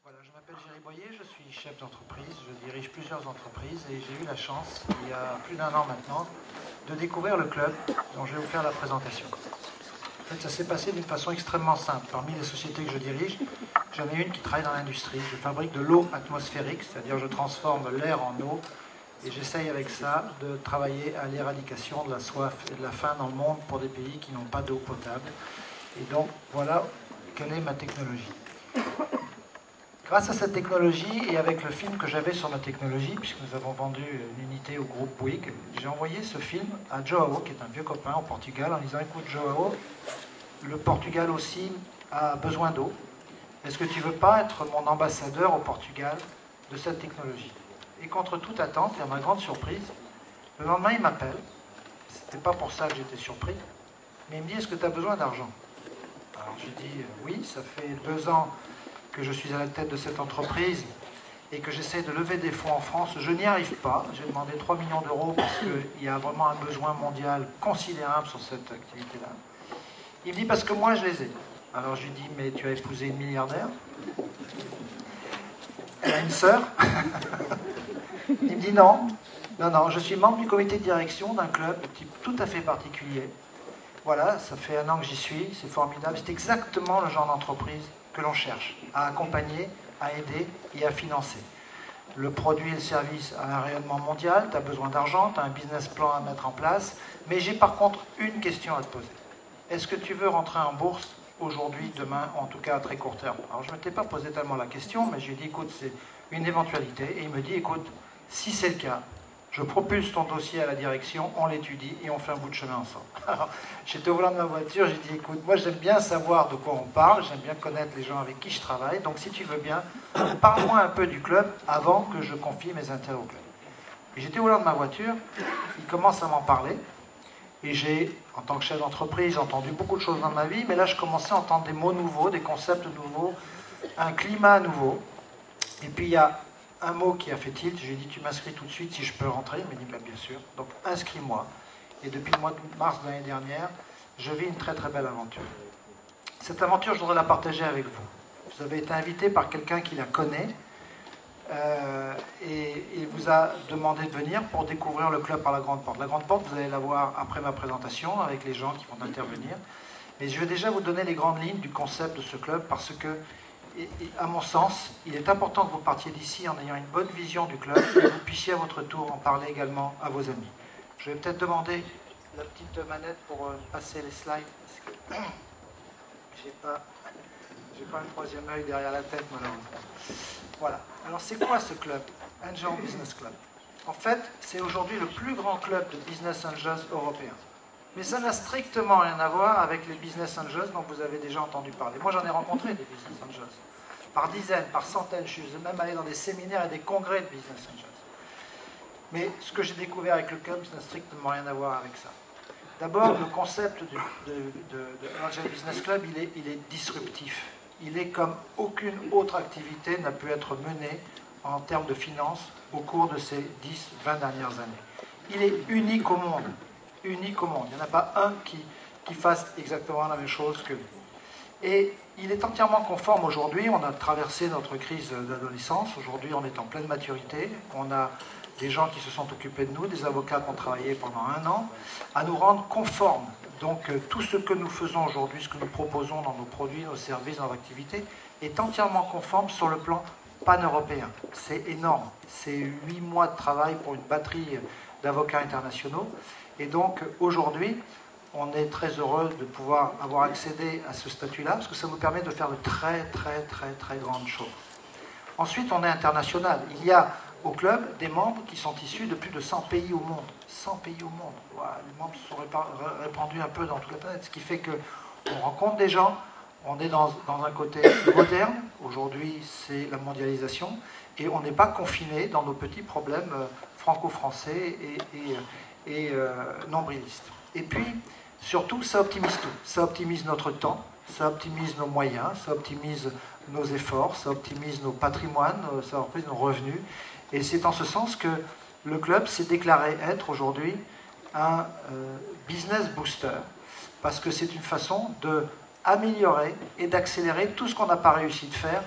Voilà, je m'appelle Géry Boyer, je suis chef d'entreprise, je dirige plusieurs entreprises et j'ai eu la chance, il y a plus d'1 an maintenant, de découvrir le club dont je vais vous faire la présentation. En fait, ça s'est passé d'une façon extrêmement simple. Parmi les sociétés que je dirige, j'en ai une qui travaille dans l'industrie. Je fabrique de l'eau atmosphérique, c'est-à-dire je transforme l'air en eau et j'essaye avec ça de travailler à l'éradication de la soif et de la faim dans le monde pour des pays qui n'ont pas d'eau potable. Et donc, voilà quelle est ma technologie. Grâce à cette technologie et avec le film que j'avais sur ma technologie, puisque nous avons vendu une unité au groupe Bouygues, j'ai envoyé ce film à Joao, qui est un vieux copain au Portugal, en disant: écoute Joao, le Portugal aussi a besoin d'eau. Est-ce que tu ne veux pas être mon ambassadeur au Portugal de cette technologie? Et contre toute attente, et à ma grande surprise, le lendemain il m'appelle. C'était pas pour ça que j'étais surpris, mais il me dit: est-ce que tu as besoin d'argent? Alors je dis: oui, ça fait 2 ans que je suis à la tête de cette entreprise et que j'essaie de lever des fonds en France. Je n'y arrive pas. J'ai demandé 3 millions d'euros parce qu'il y a vraiment un besoin mondial considérable sur cette activité-là. Il me dit: parce que moi je les ai. Alors je lui dis: mais tu as épousé une milliardaire? Elle a une sœur? Il me dit: non, non, je suis membre du comité de direction d'un club de type tout à fait particulier. Voilà, ça fait 1 an que j'y suis, c'est formidable. C'est exactement le genre d'entreprise que l'on cherche, à accompagner, à aider et à financer. Le produit et le service a un rayonnement mondial, tu as besoin d'argent, tu as un business plan à mettre en place, mais j'ai par contre une question à te poser. Est-ce que tu veux rentrer en bourse aujourd'hui, demain, en tout cas à très court terme? Alors je ne m'étais pas posé tellement la question, mais je lui ai dit: écoute, c'est une éventualité. Et il me dit: écoute, si c'est le cas, je propulse ton dossier à la direction, on l'étudie et on fait un bout de chemin ensemble. Alors, j'étais au volant de ma voiture, j'ai dit: écoute, moi j'aime bien savoir de quoi on parle, j'aime bien connaître les gens avec qui je travaille, donc si tu veux bien, parle-moi un peu du club avant que je confie mes intérêts au club. Et j'étais au volant de ma voiture, il commence à m'en parler, et j'ai, en tant que chef d'entreprise, entendu beaucoup de choses dans ma vie, mais là je commençais à entendre des mots nouveaux, des concepts nouveaux, un climat nouveau, et puis il y a un mot qui a fait tilt. J'ai dit: tu m'inscris tout de suite si je peux rentrer? Il m'a dit: bah, bien sûr. Donc inscris-moi. Et depuis le mois de mars de l'année dernière, je vis une très très belle aventure. Cette aventure, je voudrais la partager avec vous. Vous avez été invité par quelqu'un qui la connaît et il vous a demandé de venir pour découvrir le club par la grande porte. La grande porte, vous allez la voir après ma présentation avec les gens qui vont intervenir. Mais je vais déjà vous donner les grandes lignes du concept de ce club parce que, à mon sens, il est important que vous partiez d'ici en ayant une bonne vision du club et que vous puissiez à votre tour en parler également à vos amis. Je vais peut-être demander la petite manette pour passer les slides, parce que j'ai pas un troisième œil derrière la tête malheureusement. Voilà. Alors c'est quoi ce club? Angel Business Club. En fait, c'est aujourd'hui le plus grand club de business angels européen. Mais ça n'a strictement rien à voir avec les business angels dont vous avez déjà entendu parler. Moi, j'en ai rencontré des business angels. Par dizaines, par centaines. Je suis même allé dans des séminaires et des congrès de business angels. Mais ce que j'ai découvert avec le club, ça n'a strictement rien à voir avec ça. D'abord, le concept de Angel Business Club, il est disruptif. Il est comme aucune autre activité n'a pu être menée en termes de finances au cours de ces 10-20 dernières années. Il est unique au monde. Unique au monde. Il n'y en a pas un qui fasse exactement la même chose que lui. Et il est entièrement conforme aujourd'hui. On a traversé notre crise d'adolescence. Aujourd'hui, on est en pleine maturité. On a des gens qui se sont occupés de nous, des avocats qui ont travaillé pendant 1 an, à nous rendre conformes. Donc tout ce que nous faisons aujourd'hui, ce que nous proposons dans nos produits, nos services, dans nos activités, est entièrement conforme sur le plan pan-européen. C'est énorme. C'est 8 mois de travail pour une batterie d'avocats internationaux. Et donc aujourd'hui, on est très heureux de pouvoir avoir accédé à ce statut-là, parce que ça nous permet de faire de très grandes choses. Ensuite, on est international. Il y a au club des membres qui sont issus de plus de 100 pays au monde. 100 pays au monde. Voilà, les membres sont répandus un peu dans toute la planète, ce qui fait qu'on rencontre des gens, on est dans un côté moderne. Aujourd'hui, c'est la mondialisation, et on n'est pas confiné dans nos petits problèmes franco-français et nombrilistes. Et puis, surtout, ça optimise tout. Ça optimise notre temps, ça optimise nos moyens, ça optimise nos efforts, ça optimise nos patrimoines, ça optimise nos revenus. Et c'est en ce sens que le club s'est déclaré être aujourd'hui un business booster, parce que c'est une façon d'améliorer et d'accélérer tout ce qu'on n'a pas réussi de faire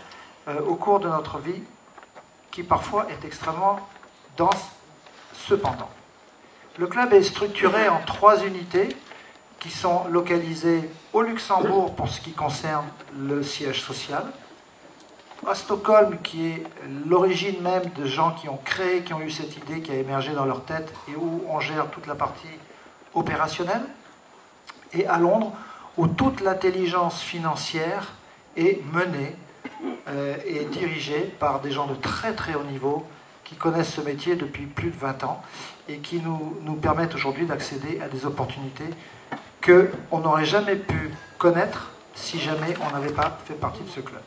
au cours de notre vie, qui parfois est extrêmement dense cependant. Le club est structuré en 3 unités qui sont localisées au Luxembourg pour ce qui concerne le siège social, à Stockholm qui est l'origine même de gens qui ont créé, qui ont eu cette idée qui a émergé dans leur tête et où on gère toute la partie opérationnelle, et à Londres où toute l'intelligence financière est menée et dirigée par des gens de très très haut niveau qui connaissent ce métier depuis plus de 20 ans et qui nous permettent aujourd'hui d'accéder à des opportunités qu'on n'aurait jamais pu connaître si jamais on n'avait pas fait partie de ce club.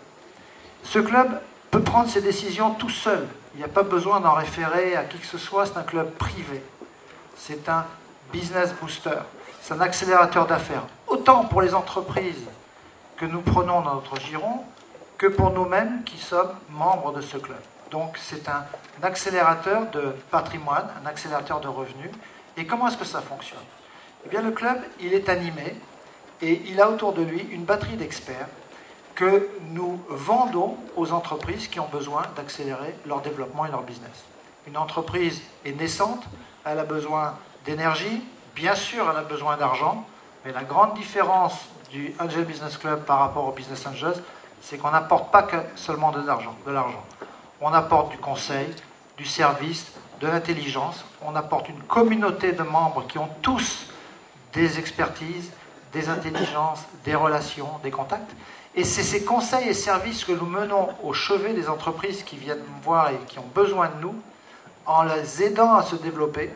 Ce club peut prendre ses décisions tout seul. Il n'y a pas besoin d'en référer à qui que ce soit, c'est un club privé. C'est un business booster, c'est un accélérateur d'affaires, autant pour les entreprises que nous prenons dans notre giron, que pour nous-mêmes qui sommes membres de ce club. Donc c'est un accélérateur de patrimoine, un accélérateur de revenus. Et comment est-ce que ça fonctionne? Eh bien le club, il est animé et il a autour de lui une batterie d'experts que nous vendons aux entreprises qui ont besoin d'accélérer leur développement et leur business. Une entreprise est naissante, elle a besoin d'énergie, bien sûr elle a besoin d'argent, mais la grande différence du Angel Business Club par rapport au Business Angels, c'est qu'on n'apporte pas que seulement de l'argent. On apporte du conseil, du service, de l'intelligence, on apporte une communauté de membres qui ont tous des expertises, des intelligences, des relations, des contacts. Et c'est ces conseils et services que nous menons au chevet des entreprises qui viennent nous voir et qui ont besoin de nous, en les aidant à se développer.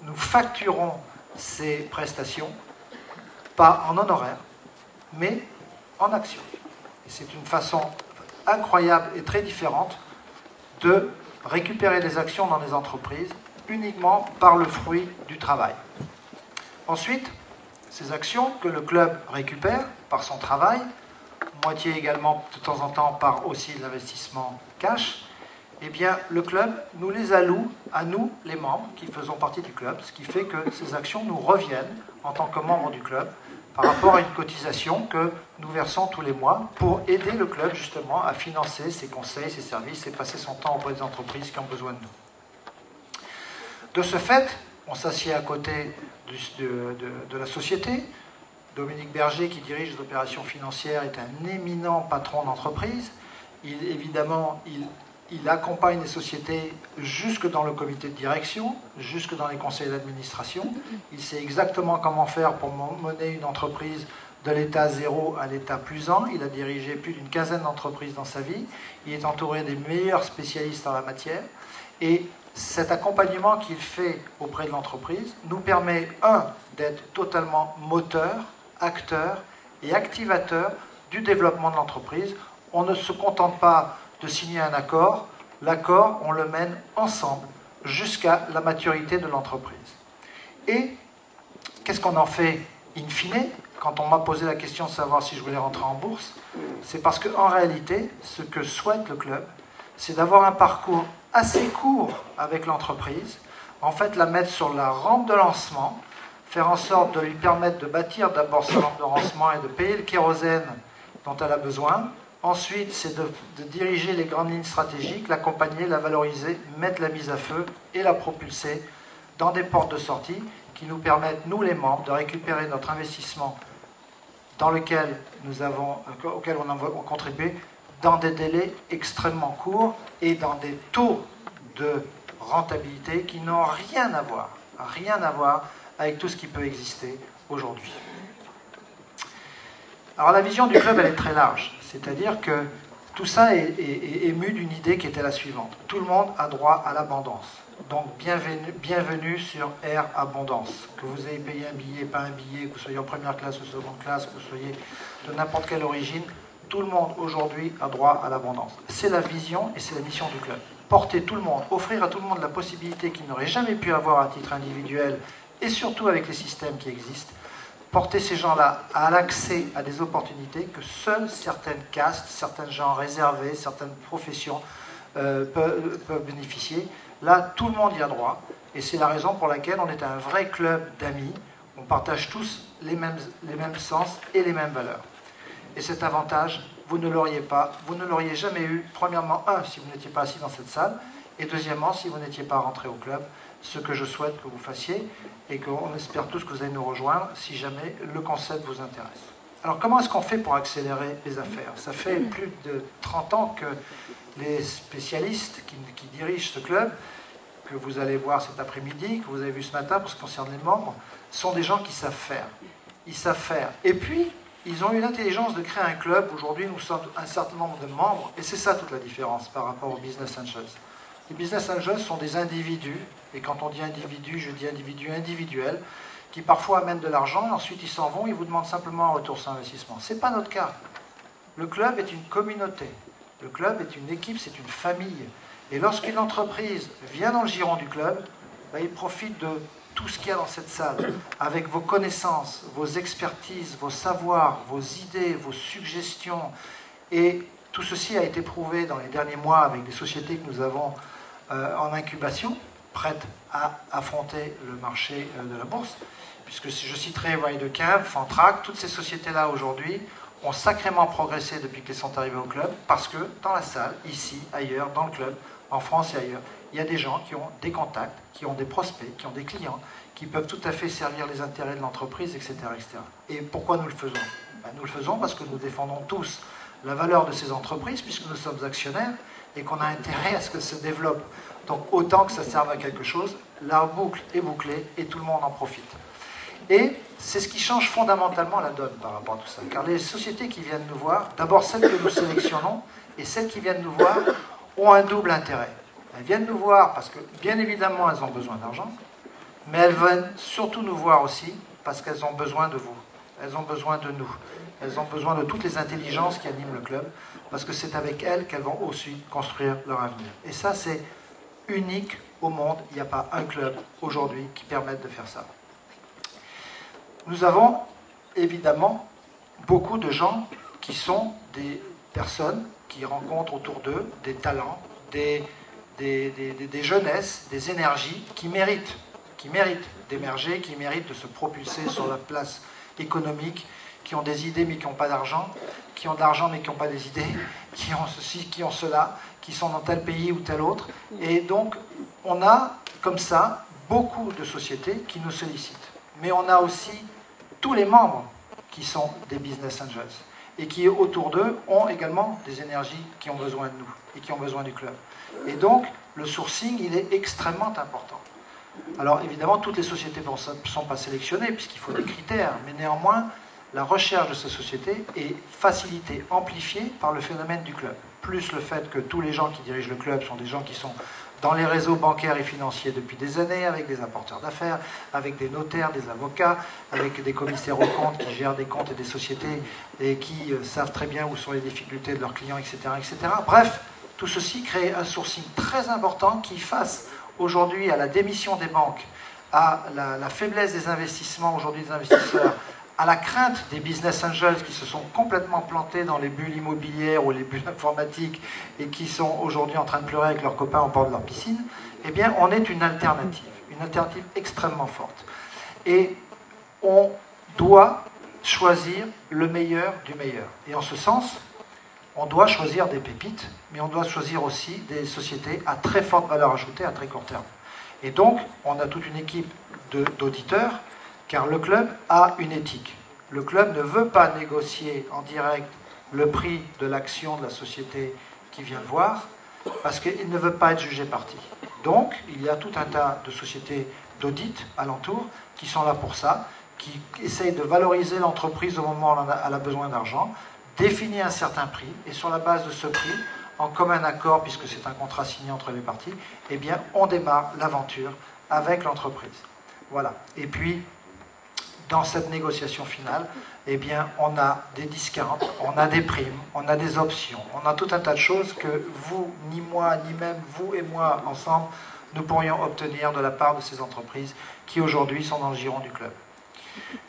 Nous facturons ces prestations, pas en honoraires, mais en actions. Et c'est une façon incroyable et très différente de récupérer des actions dans des entreprises uniquement par le fruit du travail. Ensuite, ces actions que le club récupère par son travail, moitié également de temps en temps par aussi l'investissement cash, eh bien le club nous les alloue à nous, les membres qui faisons partie du club, ce qui fait que ces actions nous reviennent en tant que membres du club par rapport à une cotisation que nous versons tous les mois pour aider le club justement à financer ses conseils, ses services et passer son temps auprès des entreprises qui ont besoin de nous. De ce fait, on s'assied à côté de la société. Dominique Berger, qui dirige les opérations financières, est un éminent patron d'entreprise. Évidemment, il accompagne les sociétés jusque dans le comité de direction, jusque dans les conseils d'administration. Il sait exactement comment faire pour mener une entreprise de l'état 0 à l'état plus 1. Il a dirigé plus d'une quinzaine d'entreprises dans sa vie. Il est entouré des meilleurs spécialistes en la matière. Et cet accompagnement qu'il fait auprès de l'entreprise nous permet, d'être totalement moteur, acteur et activateur du développement de l'entreprise. On ne se contente pas de signer un accord, l'accord, on le mène ensemble jusqu'à la maturité de l'entreprise. Et qu'est-ce qu'on en fait in fine? Quand on m'a posé la question de savoir si je voulais rentrer en bourse, c'est parce qu'en réalité, ce que souhaite le club, c'est d'avoir un parcours assez court avec l'entreprise, en fait la mettre sur la rampe de lancement, faire en sorte de lui permettre de bâtir d'abord sa rampe de lancement et de payer le kérosène dont elle a besoin. Ensuite, c'est de diriger les grandes lignes stratégiques, l'accompagner, la valoriser, mettre la mise à feu et la propulser dans des portes de sortie qui nous permettent, nous les membres, de récupérer notre investissement auquel on a contribué dans des délais extrêmement courts et dans des taux de rentabilité qui n'ont rien à voir avec tout ce qui peut exister aujourd'hui. Alors la vision du club, elle est très large, c'est-à-dire que tout ça est ému d'une idée qui était la suivante. Tout le monde a droit à l'abondance. Donc bienvenue sur Air Abondance. Que vous ayez payé un billet, pas un billet, que vous soyez en première classe ou seconde classe, que vous soyez de n'importe quelle origine, tout le monde aujourd'hui a droit à l'abondance. C'est la vision et c'est la mission du club. Porter tout le monde, offrir à tout le monde la possibilité qu'il n'aurait jamais pu avoir à titre individuel et surtout avec les systèmes qui existent, porter ces gens-là à l'accès à des opportunités que seules certaines castes, certains gens réservés, certaines professions peuvent bénéficier. Là, tout le monde y a droit et c'est la raison pour laquelle on est un vrai club d'amis. On partage tous les mêmes sens et les mêmes valeurs. Et cet avantage vous ne l'auriez pas, vous ne l'auriez jamais eu, premièrement, si vous n'étiez pas assis dans cette salle, et deuxièmement, si vous n'étiez pas rentré au club, ce que je souhaite que vous fassiez, et qu'on espère tous que vous allez nous rejoindre, si jamais le concept vous intéresse. Alors, comment est-ce qu'on fait pour accélérer les affaires? Ça fait plus de 30 ans que les spécialistes qui dirigent ce club, que vous allez voir cet après-midi, que vous avez vu ce matin pour ce qui concerne les membres, sont des gens qui savent faire. Ils savent faire. Et puis, ils ont eu l'intelligence de créer un club. Aujourd'hui, nous sommes un certain nombre de membres, et c'est ça toute la différence par rapport aux Business Angels. Les Business Angels sont des individus, et quand on dit individu, je dis individu individuel, qui parfois amènent de l'argent, ensuite ils s'en vont, ils vous demandent simplement un retour sur investissement. Ce n'est pas notre cas. Le club est une communauté. Le club est une équipe, c'est une famille. Et lorsqu'une entreprise vient dans le giron du club, ben, il profite de tout ce qu'il y a dans cette salle, avec vos connaissances, vos expertises, vos savoirs, vos idées, vos suggestions. Et tout ceci a été prouvé dans les derniers mois avec des sociétés que nous avons en incubation, prêtes à affronter le marché de la bourse. Puisque je citerai Widequin, Fantrack, toutes ces sociétés-là aujourd'hui ont sacrément progressé depuis qu'elles sont arrivées au club, parce que dans la salle, ici, ailleurs, dans le club, en France et ailleurs, il y a des gens qui ont des contacts, qui ont des prospects, qui ont des clients, qui peuvent tout à fait servir les intérêts de l'entreprise, etc., etc. Et pourquoi nous le faisons? Ben, nous le faisons parce que nous défendons tous la valeur de ces entreprises, puisque nous sommes actionnaires, et qu'on a intérêt à ce qu'elles se développent. Donc autant que ça serve à quelque chose, la boucle est bouclée et tout le monde en profite. Et c'est ce qui change fondamentalement la donne par rapport à tout ça. Car les sociétés qui viennent nous voir, d'abord celles que nous sélectionnons, et celles qui viennent nous voir, ont un double intérêt. Elles viennent nous voir parce que, bien évidemment, elles ont besoin d'argent, mais elles viennent surtout nous voir aussi parce qu'elles ont besoin de vous. Elles ont besoin de nous. Elles ont besoin de toutes les intelligences qui animent le club, parce que c'est avec elles qu'elles vont aussi construire leur avenir. Et ça, c'est unique au monde. Il n'y a pas un club aujourd'hui qui permette de faire ça. Nous avons évidemment beaucoup de gens qui sont des personnes qui rencontrent autour d'eux des talents, des jeunesses, des énergies qui méritent d'émerger, qui méritent de se propulser sur la place économique, qui ont des idées mais qui n'ont pas d'argent, qui ont de l'argent mais qui n'ont pas des idées, qui ont ceci, qui ont cela, qui sont dans tel pays ou tel autre. Et donc, on a comme ça beaucoup de sociétés qui nous sollicitent. Mais on a aussi tous les membres qui sont des business angels et qui, autour d'eux, ont également des énergies qui ont besoin de nous et qui ont besoin du club. Et donc, le sourcing, il est extrêmement important. Alors, évidemment, toutes les sociétés ne sont pas sélectionnées, puisqu'il faut des critères, mais néanmoins, la recherche de ces sociétés est facilitée, amplifiée par le phénomène du club. Plus le fait que tous les gens qui dirigent le club sont des gens qui sont dans les réseaux bancaires et financiers depuis des années, avec des apporteurs d'affaires, avec des notaires, des avocats, avec des commissaires aux comptes qui gèrent des comptes et des sociétés et qui savent très bien où sont les difficultés de leurs clients, etc., etc. Bref, tout ceci crée un sourcing très important qui, face aujourd'hui à la démission des banques, à la faiblesse des investissements aujourd'hui des investisseurs, à la crainte des business angels qui se sont complètement plantés dans les bulles immobilières ou les bulles informatiques et qui sont aujourd'hui en train de pleurer avec leurs copains au bord de leur piscine, eh bien, on est une alternative extrêmement forte. Et on doit choisir le meilleur du meilleur. Et en ce sens, on doit choisir des pépites, mais on doit choisir aussi des sociétés à très forte valeur ajoutée à très court terme. Et donc, on a toute une équipe d'auditeurs, car le club a une éthique. Le club ne veut pas négocier en direct le prix de l'action de la société qui vient le voir, parce qu'il ne veut pas être jugé parti. Donc, il y a tout un tas de sociétés d'audit alentour qui sont là pour ça, qui essayent de valoriser l'entreprise au moment où elle a besoin d'argent, définir un certain prix, et sur la base de ce prix, en commun accord, puisque c'est un contrat signé entre les parties, eh bien, on démarre l'aventure avec l'entreprise. Voilà. Et puis, dans cette négociation finale, eh bien, on a des discounts, on a des primes, on a des options, on a tout un tas de choses que vous, ni moi, ni même vous et moi, ensemble, nous pourrions obtenir de la part de ces entreprises qui, aujourd'hui, sont dans le giron du club.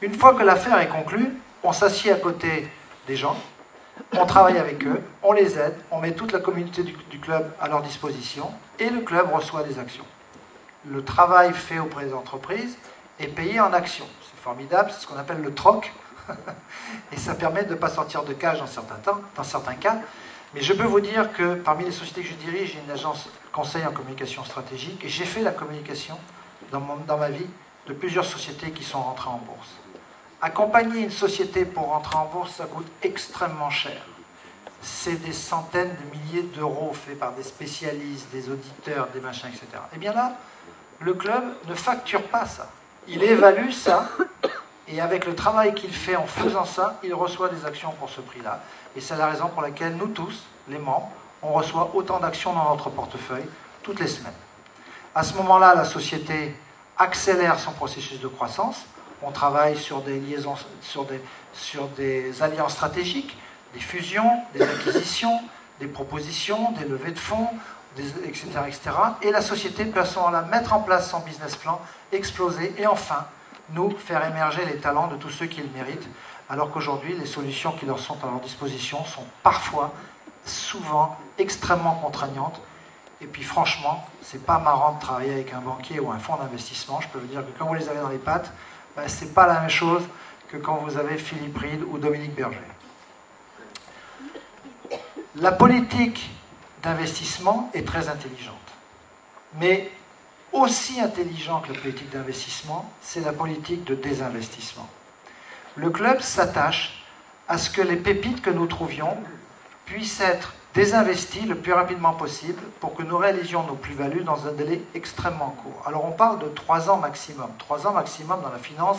Une fois que l'affaire est conclue, on s'assied à côté des gens, on travaille avec eux, on les aide, on met toute la communauté du club à leur disposition, et le club reçoit des actions. Le travail fait auprès des entreprises est payé en actions. C'est formidable, c'est ce qu'on appelle le troc. Et ça permet de ne pas sortir de cage dans certains cas. Mais je peux vous dire que parmi les sociétés que je dirige, j'ai une agence conseil en communication stratégique et j'ai fait la communication dans ma vie de plusieurs sociétés qui sont rentrées en bourse. Accompagner une société pour rentrer en bourse, ça coûte extrêmement cher. C'est des centaines de milliers d'euros faits par des spécialistes, des auditeurs, des machins, etc. Et bien là, le club ne facture pas ça. Il évalue ça, et avec le travail qu'il fait en faisant ça, il reçoit des actions pour ce prix-là. Et c'est la raison pour laquelle nous tous, les membres, on reçoit autant d'actions dans notre portefeuille toutes les semaines. À ce moment-là, la société accélère son processus de croissance. On travaille sur des liaisons, sur des alliances stratégiques, des fusions, des acquisitions, des propositions, des levées de fonds, etc., etc. Et la société peut à ce moment-là mettre en place son business plan, exploser et enfin nous faire émerger les talents de tous ceux qui le méritent, alors qu'aujourd'hui les solutions qui leur sont à leur disposition sont parfois, souvent, extrêmement contraignantes. Et puis franchement, c'est pas marrant de travailler avec un banquier ou un fonds d'investissement. Je peux vous dire que quand vous les avez dans les pattes, ben, c'est pas la même chose que quand vous avez Philippe Reed ou Dominique Berger. La politique d'investissement est très intelligente. Mais aussi intelligent que la politique d'investissement, c'est la politique de désinvestissement. Le club s'attache à ce que les pépites que nous trouvions puissent être désinvesties le plus rapidement possible pour que nous réalisions nos plus-values dans un délai extrêmement court. Alors on parle de 3 ans maximum. 3 ans maximum dans la finance,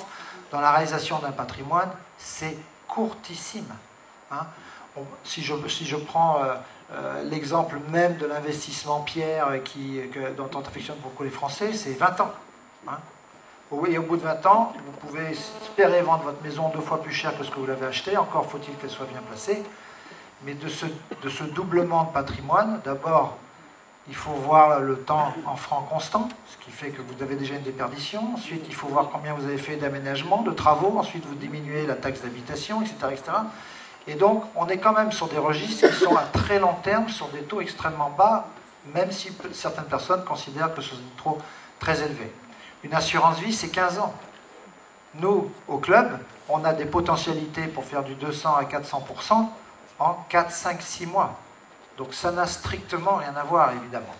dans la réalisation d'un patrimoine, c'est courtissime. Hein. Si je prends l'exemple même de l'investissement Pierre dont on affectionne beaucoup les Français, c'est 20 ans. Hein. Et au bout de 20 ans, vous pouvez espérer vendre votre maison 2 fois plus cher que ce que vous l'avez acheté, encore faut-il qu'elle soit bien placée. Mais de ce doublement de patrimoine, d'abord, il faut voir le temps en francs constants, ce qui fait que vous avez déjà une déperdition. Ensuite, il faut voir combien vous avez fait d'aménagements, de travaux. Ensuite, vous diminuez la taxe d'habitation, etc., etc. Et donc, on est quand même sur des registres qui sont à très long terme, sur des taux extrêmement bas, même si certaines personnes considèrent que ce sont des taux très élevés. Une assurance vie, c'est 15 ans. Nous, au club, on a des potentialités pour faire du 200 à 400% en 4, 5, 6 mois. Donc ça n'a strictement rien à voir, évidemment.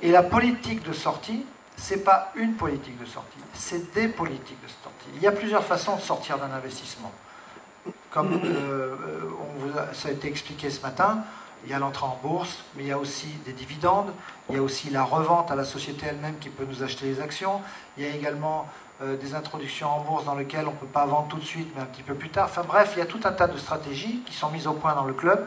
Et la politique de sortie, ce n'est pas une politique de sortie, c'est des politiques de sortie. Il y a plusieurs façons de sortir d'un investissement. Comme ça a été expliqué ce matin, il y a l'entrée en bourse, mais il y a aussi des dividendes, il y a aussi la revente à la société elle-même qui peut nous acheter les actions, il y a également des introductions en bourse dans lesquelles on ne peut pas vendre tout de suite, mais un petit peu plus tard. Enfin bref, il y a tout un tas de stratégies qui sont mises au point dans le club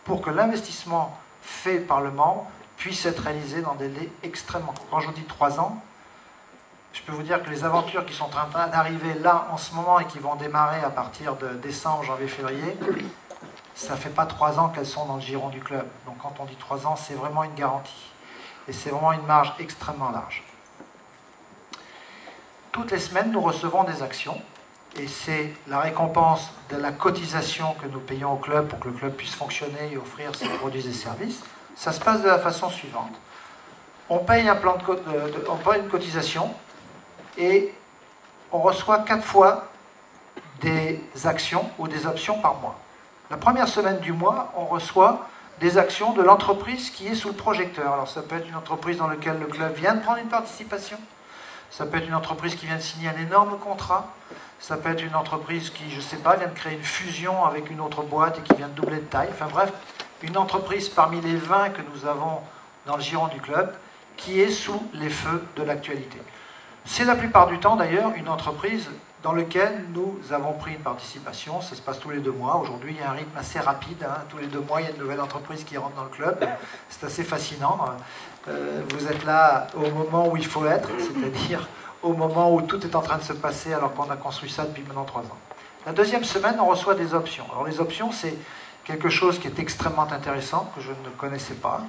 pour que l'investissement fait par le membre puisse être réalisé dans des délais extrêmement courts. Quand je vous dis 3 ans, je peux vous dire que les aventures qui sont en train d'arriver là en ce moment et qui vont démarrer à partir de décembre, janvier, février, ça ne fait pas 3 ans qu'elles sont dans le giron du club. Donc quand on dit 3 ans, c'est vraiment une garantie. Et c'est vraiment une marge extrêmement large. Toutes les semaines, nous recevons des actions. Et c'est la récompense de la cotisation que nous payons au club pour que le club puisse fonctionner et offrir ses produits et services. Ça se passe de la façon suivante. On paye on paye une cotisation et on reçoit 4 fois des actions ou des options par mois. La première semaine du mois, on reçoit des actions de l'entreprise qui est sous le projecteur. Alors ça peut être une entreprise dans laquelle le club vient de prendre une participation, ça peut être une entreprise qui vient de signer un énorme contrat, ça peut être une entreprise qui, je ne sais pas, vient de créer une fusion avec une autre boîte et qui vient de doubler de taille. Enfin bref, une entreprise parmi les 20 que nous avons dans le giron du club qui est sous les feux de l'actualité. C'est la plupart du temps d'ailleurs une entreprise dans laquelle nous avons pris une participation. Ça se passe tous les 2 mois. Aujourd'hui, il y a un rythme assez rapide. Hein. Tous les 2 mois, il y a une nouvelle entreprise qui rentre dans le club. C'est assez fascinant. Vous êtes là au moment où il faut être, c'est-à-dire au moment où tout est en train de se passer alors qu'on a construit ça depuis maintenant 3 ans. La deuxième semaine, on reçoit des options. Alors les options, c'est quelque chose qui est extrêmement intéressant, que je ne connaissais pas,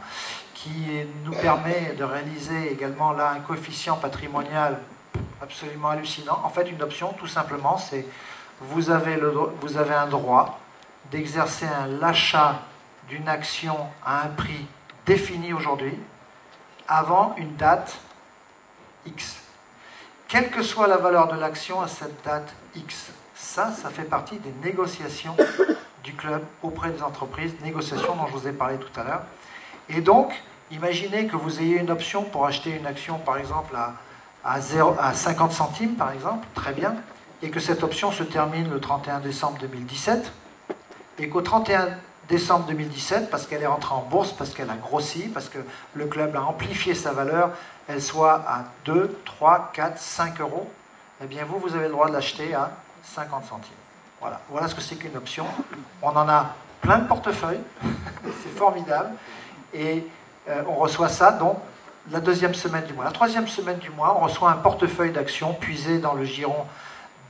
qui nous permet de réaliser également là un coefficient patrimonial absolument hallucinant. En fait, une option, tout simplement, c'est vous avez un droit d'exercer l'achat d'une action à un prix défini aujourd'hui avant une date X. Quelle que soit la valeur de l'action à cette date X, Ça fait partie des négociations du club auprès des entreprises, négociations dont je vous ai parlé tout à l'heure. Et donc, imaginez que vous ayez une option pour acheter une action, par exemple, à 50 centimes, par exemple, très bien, et que cette option se termine le 31 décembre 2017, et qu'au 31 décembre 2017, parce qu'elle est rentrée en bourse, parce qu'elle a grossi, parce que le club a amplifié sa valeur, elle soit à 2, 3, 4, 5 euros, eh bien vous avez le droit de l'acheter à 50 centimes. Voilà ce que c'est qu'une option. On en a plein de portefeuilles, c'est formidable, et on reçoit ça donc la deuxième semaine du mois. La troisième semaine du mois, on reçoit un portefeuille d'actions puisé dans le giron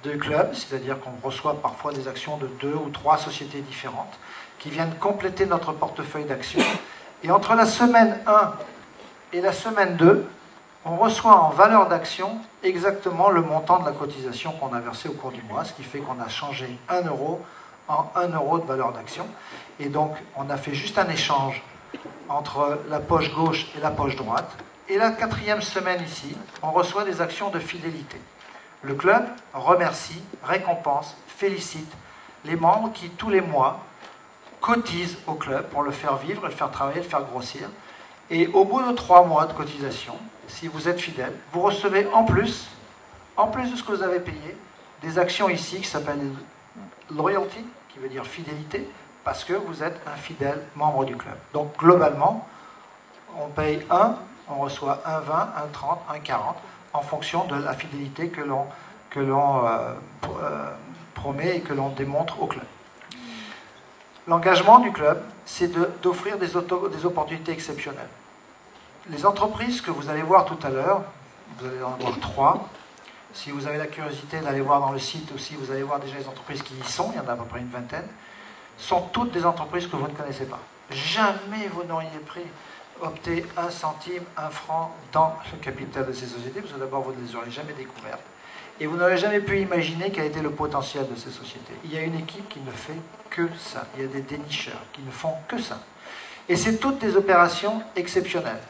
de club, c'est-à-dire qu'on reçoit parfois des actions de 2 ou 3 sociétés différentes qui viennent compléter notre portefeuille d'actions. Et entre la semaine 1 et la semaine 2, on reçoit en valeur d'action exactement le montant de la cotisation qu'on a versé au cours du mois, ce qui fait qu'on a changé 1 euro en 1 euro de valeur d'action. Et donc, on a fait juste un échange entre la poche gauche et la poche droite. Et la quatrième semaine ici, on reçoit des actions de fidélité. Le club remercie, récompense, félicite les membres qui, tous les mois, cotisent au club pour le faire vivre, le faire travailler, le faire grossir. Et au bout de 3 mois de cotisation, si vous êtes fidèle, vous recevez en plus de ce que vous avez payé, des actions ici qui s'appellent loyalty, qui veut dire fidélité, parce que vous êtes un fidèle membre du club. Donc globalement, on paye 1, on reçoit 1,20, 1,30, 1,40, en fonction de la fidélité que l'on promet et que l'on démontre au club. L'engagement du club, c'est d'offrir des opportunités exceptionnelles. Les entreprises que vous allez voir tout à l'heure, vous allez en voir 3. Si vous avez la curiosité d'aller voir dans le site aussi, vous allez voir déjà les entreprises qui y sont, il y en a à peu près une vingtaine, sont toutes des entreprises que vous ne connaissez pas. Jamais vous n'auriez opté 1 centime, 1 franc dans le capital de ces sociétés, parce que d'abord vous ne les aurez jamais découvertes, et vous n'aurez jamais pu imaginer quel était le potentiel de ces sociétés. Il y a une équipe qui ne fait que ça, il y a des dénicheurs qui ne font que ça. Et c'est toutes des opérations exceptionnelles,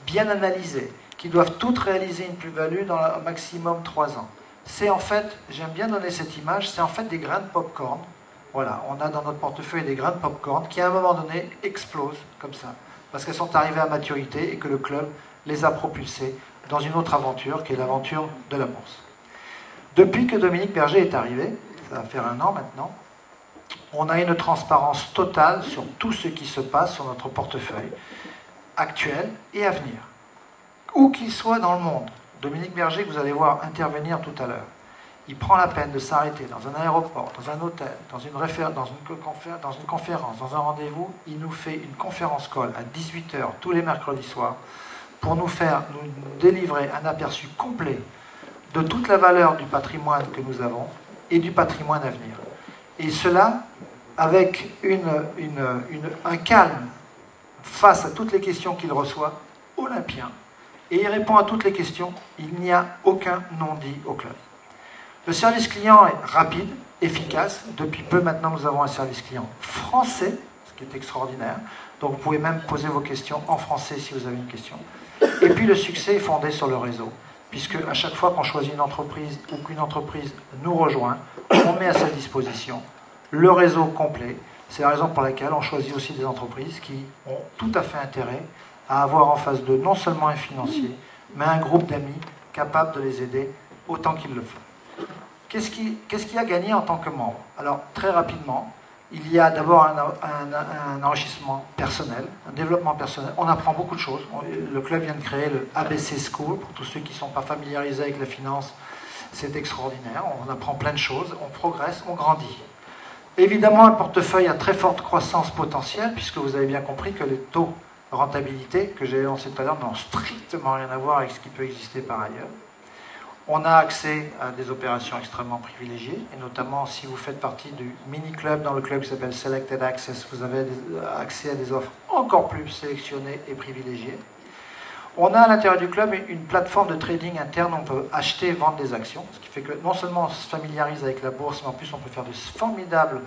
bien analysées, qui doivent toutes réaliser une plus-value dans un maximum 3 ans. C'est en fait, j'aime bien donner cette image, c'est en fait des grains de pop-corn. Voilà, on a dans notre portefeuille des grains de pop-corn qui à un moment donné explosent comme ça, parce qu'elles sont arrivées à maturité et que le club les a propulsées dans une autre aventure qui est l'aventure de la bourse. Depuis que Dominique Berger est arrivé, ça va faire 1 an maintenant, on a une transparence totale sur tout ce qui se passe sur notre portefeuille, actuel et à venir. Où qu'il soit dans le monde, Dominique Berger, que vous allez voir intervenir tout à l'heure, il prend la peine de s'arrêter dans un aéroport, dans un hôtel, dans une conférence, dans un rendez-vous. Il nous fait une conférence call à 18 h tous les mercredis soirs pour nous délivrer un aperçu complet de toute la valeur du patrimoine que nous avons et du patrimoine à venir. Et cela avec un calme face à toutes les questions qu'il reçoit, olympien. Et il répond à toutes les questions. Il n'y a aucun non-dit au club. Le service client est rapide, efficace. Depuis peu maintenant, nous avons un service client français, ce qui est extraordinaire. Donc vous pouvez même poser vos questions en français si vous avez une question. Et puis le succès est fondé sur le réseau, puisque à chaque fois qu'on choisit une entreprise ou qu'une entreprise nous rejoint, on met à sa disposition le réseau complet. C'est la raison pour laquelle on choisit aussi des entreprises qui ont tout à fait intérêt à avoir en face d'eux non seulement un financier, mais un groupe d'amis capable de les aider autant qu'ils le font. Qu'est-ce qu'il y a gagné en tant que membre? Alors, très rapidement, il y a d'abord un enrichissement personnel, un développement personnel. On apprend beaucoup de choses. Le club vient de créer le ABC School. Pour tous ceux qui ne sont pas familiarisés avec la finance, c'est extraordinaire. On apprend plein de choses, on progresse, on grandit. Évidemment, un portefeuille à très forte croissance potentielle, puisque vous avez bien compris que les taux de rentabilité que j'ai énoncés tout à l'heure n'ont strictement rien à voir avec ce qui peut exister par ailleurs. On a accès à des opérations extrêmement privilégiées, et notamment si vous faites partie du mini-club dans le club qui s'appelle Selected Access, vous avez accès à des offres encore plus sélectionnées et privilégiées. On a à l'intérieur du club une plateforme de trading interne, on peut acheter et vendre des actions, ce qui fait que non seulement on se familiarise avec la bourse, mais en plus on peut faire de formidables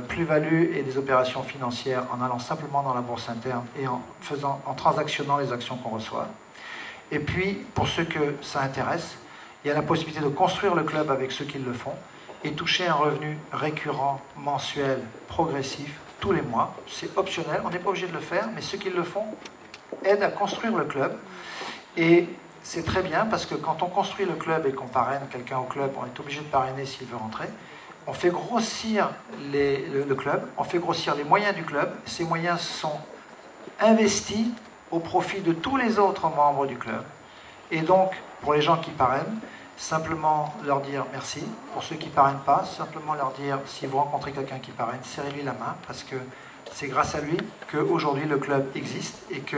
plus-values et des opérations financières en allant simplement dans la bourse interne et en transactionnant les actions qu'on reçoit. Et puis, pour ceux que ça intéresse, il y a la possibilité de construire le club avec ceux qui le font. et toucher un revenu récurrent, mensuel, progressif, tous les mois. C'est optionnel, on n'est pas obligé de le faire, mais ceux qui le font aident à construire le club. Et c'est très bien parce que quand on construit le club et qu'on parraine quelqu'un au club, on est obligé de parrainer s'il veut rentrer. On fait grossir le club, on fait grossir les moyens du club. Ces moyens sont investis au profit de tous les autres membres du club. Et donc, pour les gens qui parrainent, simplement leur dire merci. Pour ceux qui ne parrainent pas, simplement leur dire, si vous rencontrez quelqu'un qui parraine, serrez-lui la main, parce que c'est grâce à lui qu'aujourd'hui le club existe et que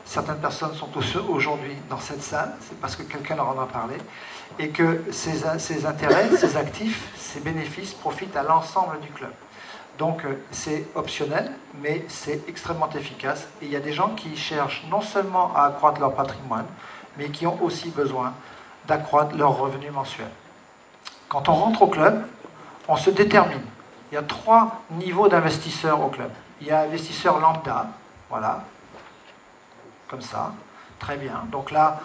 certaines personnes sont aujourd'hui dans cette salle, c'est parce que quelqu'un leur en a parlé, et que ces intérêts, ces actifs, ces bénéfices profitent à l'ensemble du club. Donc c'est optionnel, mais c'est extrêmement efficace. Et il y a des gens qui cherchent non seulement à accroître leur patrimoine, mais qui ont aussi besoin d'accroître leurs revenus mensuels. Quand on rentre au club, on se détermine. Il y a 3 niveaux d'investisseurs au club. Il y a investisseur lambda, voilà, comme ça, très bien. Donc là,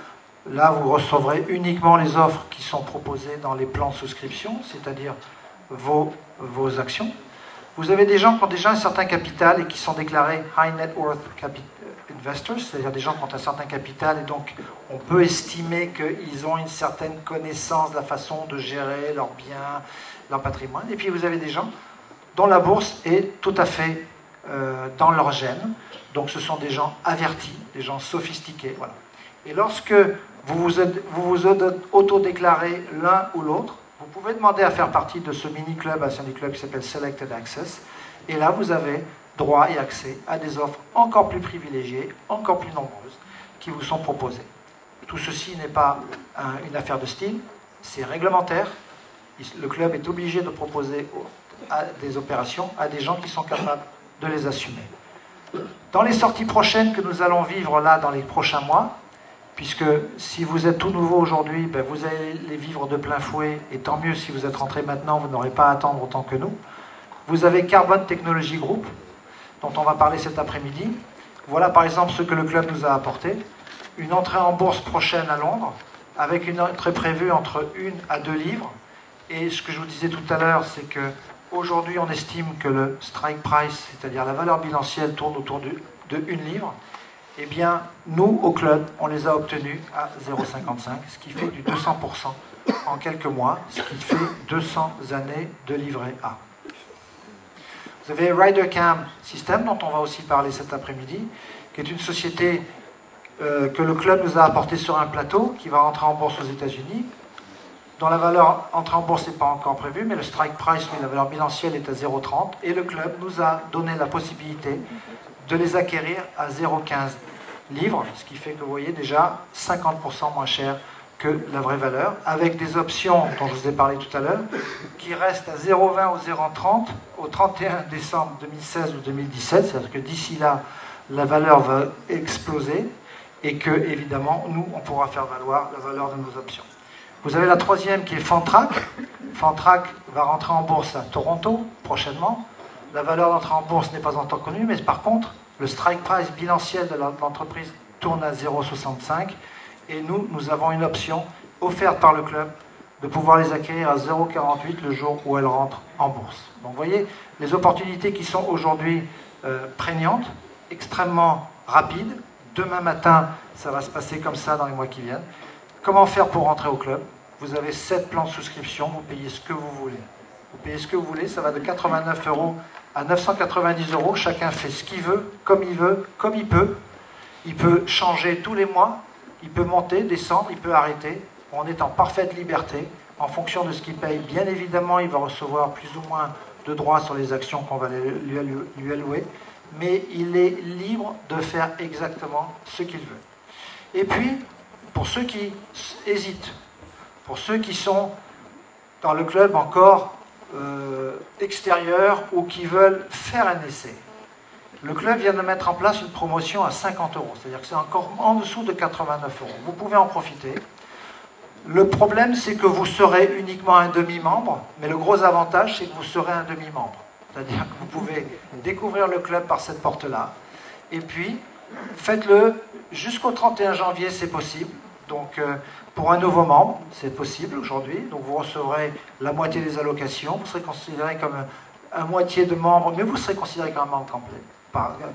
vous recevrez uniquement les offres qui sont proposées dans les plans de souscription, c'est-à-dire vos actions. Vous avez des gens qui ont déjà un certain capital et qui sont déclarés High Net Worth Investors, c'est-à-dire des gens qui ont un certain capital, et donc on peut estimer qu'ils ont une certaine connaissance de la façon de gérer leurs biens, leur patrimoine. Et puis vous avez des gens dont la bourse est tout à fait dans leur gène. Donc ce sont des gens avertis, des gens sophistiqués. Voilà. Et lorsque vous vous auto-déclarez l'un ou l'autre, vous pouvez demander à faire partie de ce mini-club, à du club qui s'appelle Selected Access. Et là, vous avez droit et accès à des offres encore plus privilégiées, encore plus nombreuses, qui vous sont proposées. Tout ceci n'est pas une affaire de style, c'est réglementaire. Le club est obligé de proposer des opérations à des gens qui sont capables de les assumer. Dans les sorties prochaines que nous allons vivre là dans les prochains mois, puisque si vous êtes tout nouveau aujourd'hui, ben vous allez les vivre de plein fouet, et tant mieux si vous êtes rentré maintenant, vous n'aurez pas à attendre autant que nous. Vous avez Carbon Technology Group, dont on va parler cet après-midi. Voilà par exemple ce que le club nous a apporté. Une entrée en bourse prochaine à Londres, avec une entrée prévue entre 1 à 2 livres. Et ce que je vous disais tout à l'heure, c'est que aujourd'hui on estime que le strike price, c'est-à-dire la valeur bilancielle, tourne autour de 1 livre. Eh bien, nous, au club, on les a obtenus à 0,55, ce qui fait du 200% en quelques mois, ce qui fait 200 années de livret A. Vous avez RiderCam System, dont on va aussi parler cet après-midi, qui est une société que le club nous a apportée sur un plateau, qui va rentrer en bourse aux États-Unis, dont la valeur entrée en bourse n'est pas encore prévue, mais le strike price, la valeur bilancielle, est à 0,30, et le club nous a donné la possibilité de les acquérir à 0,15 livres, ce qui fait que vous voyez déjà 50% moins cher que la vraie valeur, avec des options dont je vous ai parlé tout à l'heure, qui restent à 0,20 ou 0,30 au 31 décembre 2016 ou 2017, c'est-à-dire que d'ici là, la valeur va exploser, et que, évidemment, nous, on pourra faire valoir la valeur de nos options. Vous avez la troisième qui est Fantrack. Fantrack va rentrer en bourse à Toronto prochainement. La valeur d'entrée en bourse n'est pas encore connue, mais par contre, le strike price bilanciel de l'entreprise tourne à 0,65, et nous avons une option offerte par le club de pouvoir les acquérir à 0,48 le jour où elles rentrent en bourse. Donc vous voyez, les opportunités qui sont aujourd'hui prégnantes, extrêmement rapides. Demain matin, ça va se passer comme ça dans les mois qui viennent. Comment faire pour rentrer au club? Vous avez 7 plans de souscription, vous payez ce que vous voulez. Vous payez ce que vous voulez, ça va de 89 € à 990 €. Chacun fait ce qu'il veut, comme il peut. Il peut changer tous les mois, il peut monter, descendre, il peut arrêter. On est en parfaite liberté, en fonction de ce qu'il paye. Bien évidemment, il va recevoir plus ou moins de droits sur les actions qu'on va lui allouer, mais il est libre de faire exactement ce qu'il veut. Et puis, pour ceux qui hésitent, pour ceux qui sont dans le club encore extérieur ou qui veulent faire un essai, le club vient de mettre en place une promotion à 50 €, c'est-à-dire que c'est encore en dessous de 89 €. Vous pouvez en profiter. Le problème, c'est que vous serez uniquement un demi-membre, mais le gros avantage, c'est que vous serez un demi-membre. C'est-à-dire que vous pouvez découvrir le club par cette porte-là. Et puis, faites-le jusqu'au 31 janvier, c'est possible. Donc, pour un nouveau membre, c'est possible aujourd'hui. Donc, vous recevrez la moitié des allocations. Vous serez considéré comme un moitié de membre, mais vous serez considéré comme un membre complet,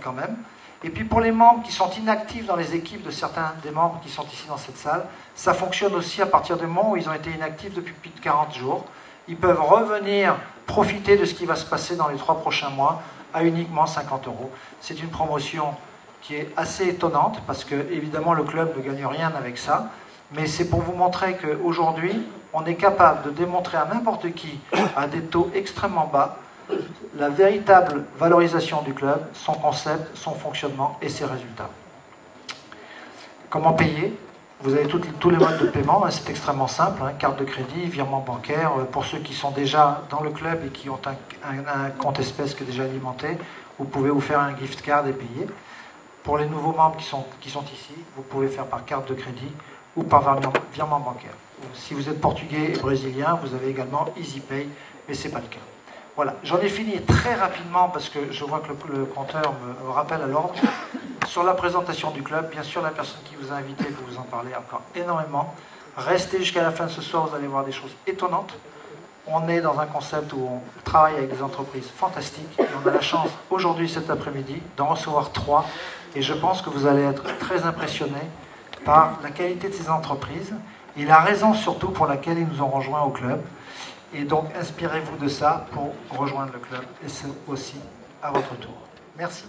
quand même. Et puis, pour les membres qui sont inactifs dans les équipes de certains des membres qui sont ici dans cette salle, ça fonctionne aussi à partir du moment où ils ont été inactifs depuis plus de 40 jours. Ils peuvent revenir profiter de ce qui va se passer dans les 3 prochains mois à uniquement 50 €. C'est une promotion qui est assez étonnante parce que, évidemment, le club ne gagne rien avec ça. Mais c'est pour vous montrer qu'aujourd'hui, on est capable de démontrer à n'importe qui, à des taux extrêmement bas, la véritable valorisation du club, son concept, son fonctionnement et ses résultats. Comment payer? Vous avez tous les modes de paiement, hein, c'est extrêmement simple, hein, carte de crédit, virement bancaire. Pour ceux qui sont déjà dans le club et qui ont un compte espèce qui est déjà alimenté, vous pouvez vous faire un gift card et payer. Pour les nouveaux membres qui sont ici, vous pouvez faire par carte de crédit ou par virement bancaire. Si vous êtes portugais et brésilien, vous avez également EasyPay, mais ce n'est pas le cas. Voilà, j'en ai fini très rapidement parce que je vois que le compteur me rappelle à l'ordre. Sur la présentation du club, bien sûr, la personne qui vous a invité peut vous en parler encore énormément. Restez jusqu'à la fin de ce soir, vous allez voir des choses étonnantes. On est dans un concept où on travaille avec des entreprises fantastiques. Et on a la chance, aujourd'hui, cet après-midi, d'en recevoir 3. Et je pense que vous allez être très impressionnés par la qualité de ces entreprises et la raison surtout pour laquelle ils nous ont rejoints au club. Et donc, inspirez-vous de ça pour rejoindre le club. Et c'est aussi à votre tour. Merci.